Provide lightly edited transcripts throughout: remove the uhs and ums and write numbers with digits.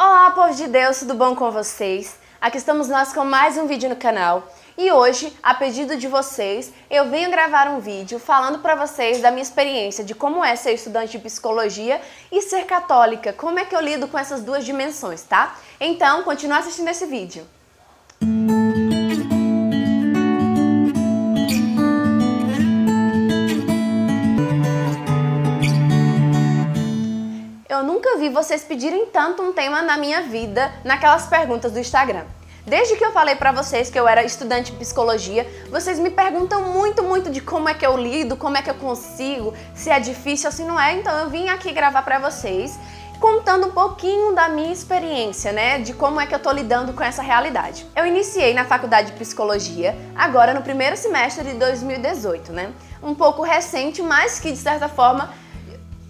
Olá, povo de Deus, tudo bom com vocês? Aqui estamos nós com mais um vídeo no canal. E hoje, a pedido de vocês, eu venho gravar um vídeo falando para vocês da minha experiência de como é ser estudante de psicologia e ser católica, como é que eu lido com essas duas dimensões, tá? Então, continue assistindo esse vídeo. Eu nunca vi vocês pedirem tanto um tema na minha vida naquelas perguntas do Instagram. Desde que eu falei pra vocês que eu era estudante de psicologia, vocês me perguntam muito de como é que eu lido, como é que eu consigo, se é difícil ou se não é. Então eu vim aqui gravar pra vocês, contando um pouquinho da minha experiência, né, de como é que eu tô lidando com essa realidade. Eu iniciei na faculdade de psicologia, agora no primeiro semestre de 2018, né? Um pouco recente, mas que de certa forma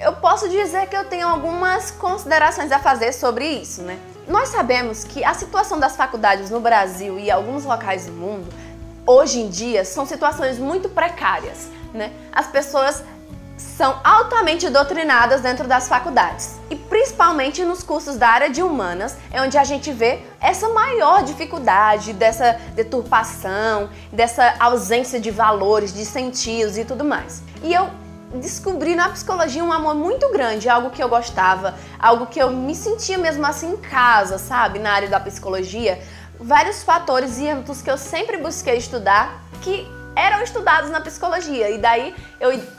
eu posso dizer que eu tenho algumas considerações a fazer sobre isso, né? Nós sabemos que a situação das faculdades no Brasil e em alguns locais do mundo, hoje em dia, são situações muito precárias, né? As pessoas são altamente doutrinadas dentro das faculdades. E principalmente nos cursos da área de humanas, é onde a gente vê essa maior dificuldade, dessa deturpação, dessa ausência de valores, de sentidos e tudo mais. E eu descobri na psicologia um amor muito grande, algo que eu gostava, algo que eu me sentia mesmo assim em casa, sabe, na área da psicologia. Vários fatores e âmbitos que eu sempre busquei estudar, que eram estudados na psicologia. E daí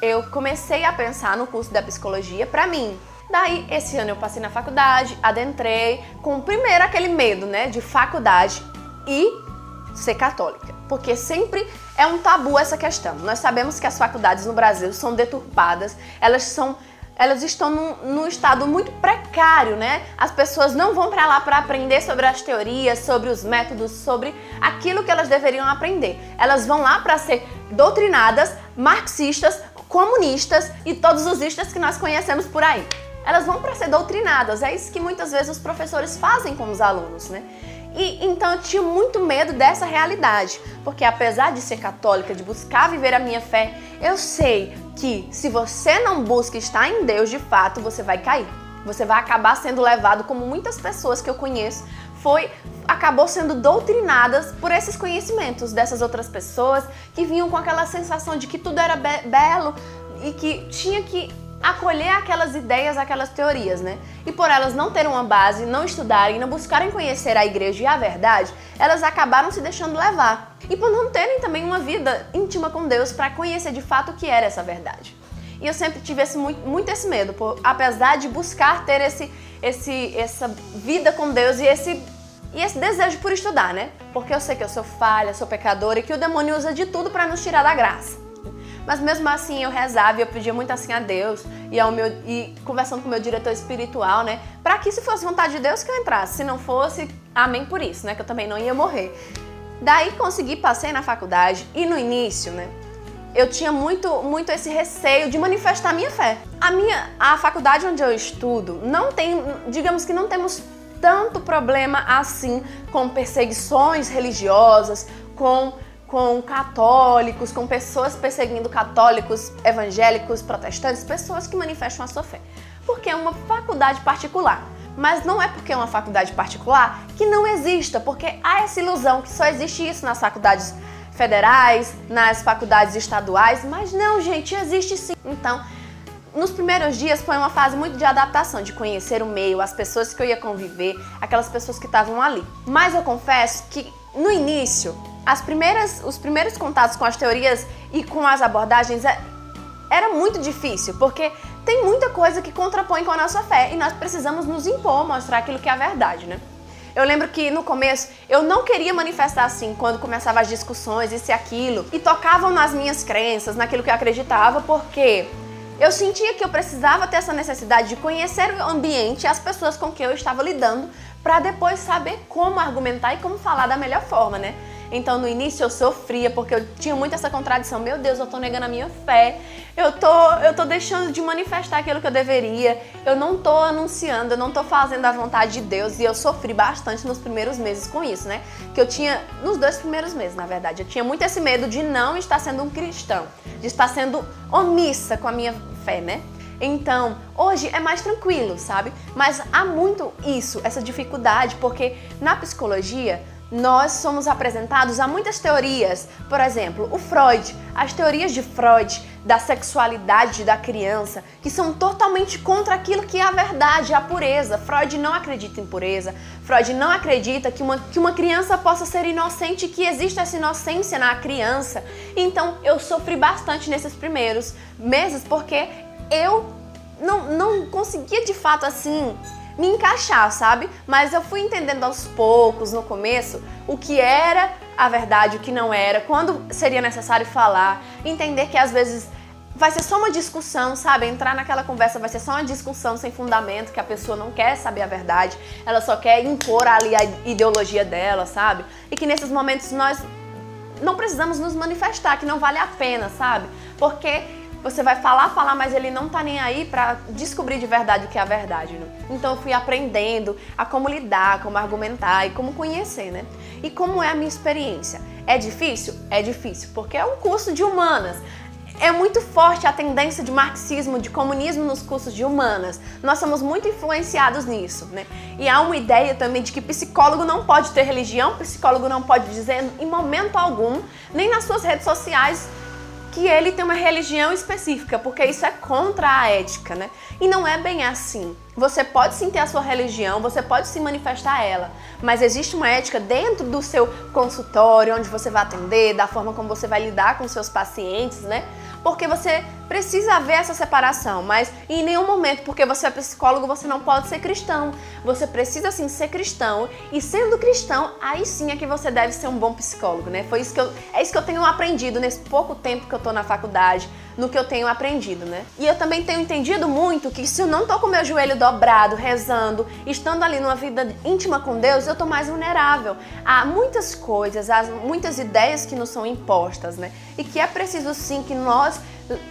eu comecei a pensar no curso da psicologia pra mim. Daí esse ano eu passei na faculdade, adentrei, com primeiro aquele medo, né, de faculdade e ser católica. Porque sempre é um tabu essa questão. Nós sabemos que as faculdades no Brasil são deturpadas, elas estão num estado muito precário, né? As pessoas não vão para lá para aprender sobre as teorias, sobre os métodos, sobre aquilo que elas deveriam aprender. Elas vão lá para ser doutrinadas, marxistas, comunistas e todos os istas que nós conhecemos por aí. Elas vão para ser doutrinadas, é isso que muitas vezes os professores fazem com os alunos, né? E então eu tinha muito medo dessa realidade, porque apesar de ser católica, de buscar viver a minha fé, eu sei que se você não busca estar em Deus de fato, você vai cair. Você vai acabar sendo levado, como muitas pessoas que eu conheço, acabou sendo doutrinadas por esses conhecimentos dessas outras pessoas que vinham com aquela sensação de que tudo era belo e que tinha que acolher aquelas ideias, aquelas teorias, né? E por elas não terem uma base, não estudarem, não buscarem conhecer a igreja e a verdade, elas acabaram se deixando levar. E por não terem também uma vida íntima com Deus para conhecer de fato o que era essa verdade. E eu sempre tive muito esse medo, apesar de buscar ter essa vida com Deus e esse desejo por estudar, né? Porque eu sei que eu sou falha, sou pecadora e que o demônio usa de tudo para nos tirar da graça. Mas mesmo assim eu rezava e eu pedia muito assim a Deus e conversando com o meu diretor espiritual, né? Pra que se fosse vontade de Deus que eu entrasse, se não fosse, amém por isso, né? Que eu também não ia morrer. Daí passei na faculdade e no início, né? Eu tinha muito esse receio de manifestar a minha fé. A faculdade onde eu estudo digamos que não temos tanto problema assim com perseguições religiosas, com católicos, com pessoas perseguindo católicos, evangélicos, protestantes, pessoas que manifestam a sua fé. Porque é uma faculdade particular. Mas não é porque é uma faculdade particular que não exista, porque há essa ilusão que só existe isso nas faculdades federais, nas faculdades estaduais, mas não, gente, existe sim. Então, nos primeiros dias foi uma fase muito de adaptação, de conhecer o meio, as pessoas que eu ia conviver, aquelas pessoas que estavam ali. Mas eu confesso que no início, os primeiros contatos com as teorias e com as abordagens era muito difícil, porque tem muita coisa que contrapõe com a nossa fé e nós precisamos nos impor, mostrar aquilo que é a verdade, né? Eu lembro que no começo eu não queria manifestar assim, quando começavam as discussões, isso e aquilo, e tocavam nas minhas crenças, naquilo que eu acreditava, porque eu sentia que eu precisava ter essa necessidade de conhecer o ambiente e as pessoas com quem eu estava lidando, para depois saber como argumentar e como falar da melhor forma, né? Então no início eu sofria porque eu tinha muito essa contradição. Meu Deus, eu tô negando a minha fé, eu tô deixando de manifestar aquilo que eu deveria, eu não tô anunciando, eu não tô fazendo a vontade de Deus. E eu sofri bastante nos primeiros meses com isso, né? Que eu tinha, nos 2 primeiros meses, na verdade, eu tinha muito esse medo de não estar sendo um cristão, de estar sendo omissa com a minha fé, né? Então, hoje é mais tranquilo, sabe? Mas há muito isso, essa dificuldade, porque na psicologia nós somos apresentados a muitas teorias. Por exemplo, o Freud, as teorias de Freud da sexualidade da criança, que são totalmente contra aquilo que é a verdade, a pureza. Freud não acredita em pureza. Freud não acredita que uma criança possa ser inocente, que exista essa inocência na criança. Então, eu sofri bastante nesses primeiros meses, porque eu não conseguia de fato assim me encaixar, sabe? Mas eu fui entendendo aos poucos, no começo, o que era a verdade, o que não era, quando seria necessário falar, entender que às vezes vai ser só uma discussão, sabe? Entrar naquela conversa vai ser só uma discussão sem fundamento, que a pessoa não quer saber a verdade, ela só quer impor ali a ideologia dela, sabe? E que nesses momentos nós não precisamos nos manifestar, que não vale a pena, sabe? Porque você vai falar, mas ele não tá nem aí pra descobrir de verdade o que é a verdade, né? Então eu fui aprendendo a como lidar, como argumentar e como conhecer, né? E como é a minha experiência? É difícil? É difícil, porque é um curso de humanas. É muito forte a tendência de marxismo, de comunismo nos cursos de humanas. Nós somos muito influenciados nisso, né? E há uma ideia também de que psicólogo não pode ter religião, psicólogo não pode dizer em momento algum, nem nas suas redes sociais, que ele tem uma religião específica, porque isso é contra a ética, né? E não é bem assim. Você pode sim ter a sua religião, você pode sim manifestar ela, mas existe uma ética dentro do seu consultório, onde você vai atender, da forma como você vai lidar com seus pacientes, né? Porque você precisa ver essa separação, mas em nenhum momento, porque você é psicólogo, você não pode ser cristão. Você precisa sim ser cristão, e sendo cristão, aí sim é que você deve ser um bom psicólogo, né? É isso que eu tenho aprendido nesse pouco tempo que eu tô na faculdade, no que eu tenho aprendido, né? E eu também tenho entendido muito que se eu não tô com o meu joelho dobrado, rezando, estando ali numa vida íntima com Deus, eu tô mais vulnerável a muitas coisas, a muitas ideias que nos são impostas, né? E que é preciso sim que nós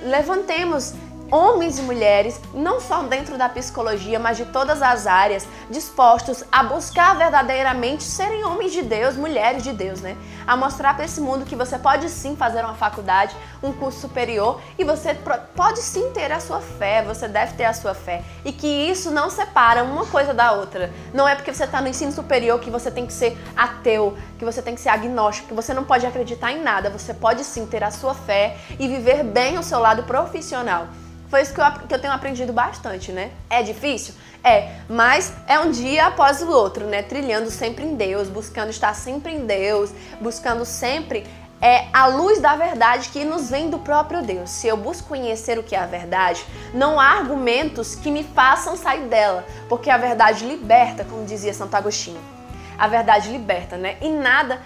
levantemos homens e mulheres, não só dentro da psicologia, mas de todas as áreas, dispostos a buscar verdadeiramente serem homens de Deus, mulheres de Deus, né? A mostrar para esse mundo que você pode sim fazer uma faculdade, um curso superior, e você pode sim ter a sua fé, você deve ter a sua fé, e que isso não separa uma coisa da outra. Não é porque você está no ensino superior que você tem que ser ateu, que você tem que ser agnóstico, que você não pode acreditar em nada. Você pode sim ter a sua fé e viver bem o seu lado profissional. Foi isso que eu tenho aprendido bastante, né? É difícil? É, mas é um dia após o outro, né? Trilhando sempre em Deus, buscando estar sempre em Deus, buscando sempre a luz da verdade que nos vem do próprio Deus. Se eu busco conhecer o que é a verdade, não há argumentos que me façam sair dela, porque a verdade liberta, como dizia Santo Agostinho. A verdade liberta, né? E nada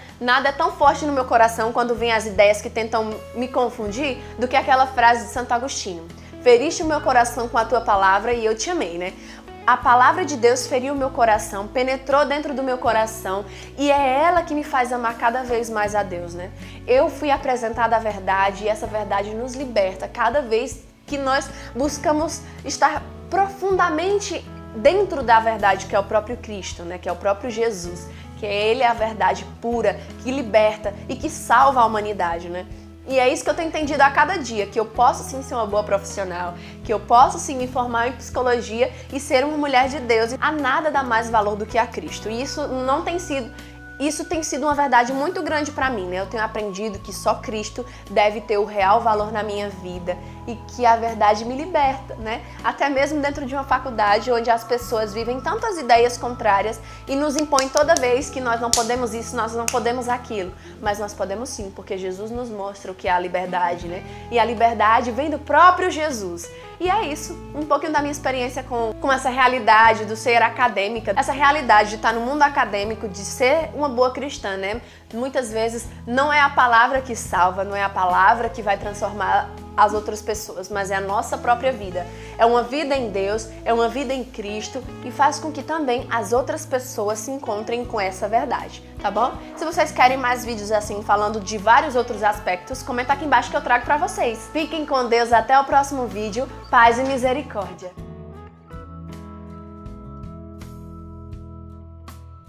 é tão forte no meu coração quando vem as ideias que tentam me confundir do que aquela frase de Santo Agostinho. Feriste o meu coração com a tua palavra e eu te amei, né? A palavra de Deus feriu o meu coração, penetrou dentro do meu coração, e é ela que me faz amar cada vez mais a Deus, né? Eu fui apresentada a verdade, e essa verdade nos liberta cada vez que nós buscamos estar profundamente dentro da verdade, que é o próprio Cristo, né? Que é o próprio Jesus, que Ele é a verdade pura, que liberta e que salva a humanidade, né? E é isso que eu tenho entendido a cada dia, que eu posso sim ser uma boa profissional, que eu posso sim me formar em psicologia e ser uma mulher de Deus. A nada dá mais valor do que a Cristo. E isso tem sido uma verdade muito grande para mim, né? Eu tenho aprendido que só Cristo deve ter o real valor na minha vida e que a verdade me liberta, né? Até mesmo dentro de uma faculdade onde as pessoas vivem tantas ideias contrárias e nos impõem toda vez que nós não podemos isso, nós não podemos aquilo. Mas nós podemos sim, porque Jesus nos mostra o que é a liberdade, né? E a liberdade vem do próprio Jesus. E é isso, um pouquinho da minha experiência com essa realidade do ser acadêmica, essa realidade de estar no mundo acadêmico, de ser uma boa cristã, né? Muitas vezes não é a palavra que salva, não é a palavra que vai transformar as outras pessoas, mas é a nossa própria vida. É uma vida em Deus, é uma vida em Cristo, e faz com que também as outras pessoas se encontrem com essa verdade, tá bom? Se vocês querem mais vídeos assim, falando de vários outros aspectos, comenta aqui embaixo que eu trago pra vocês. Fiquem com Deus, até o próximo vídeo. Paz e misericórdia.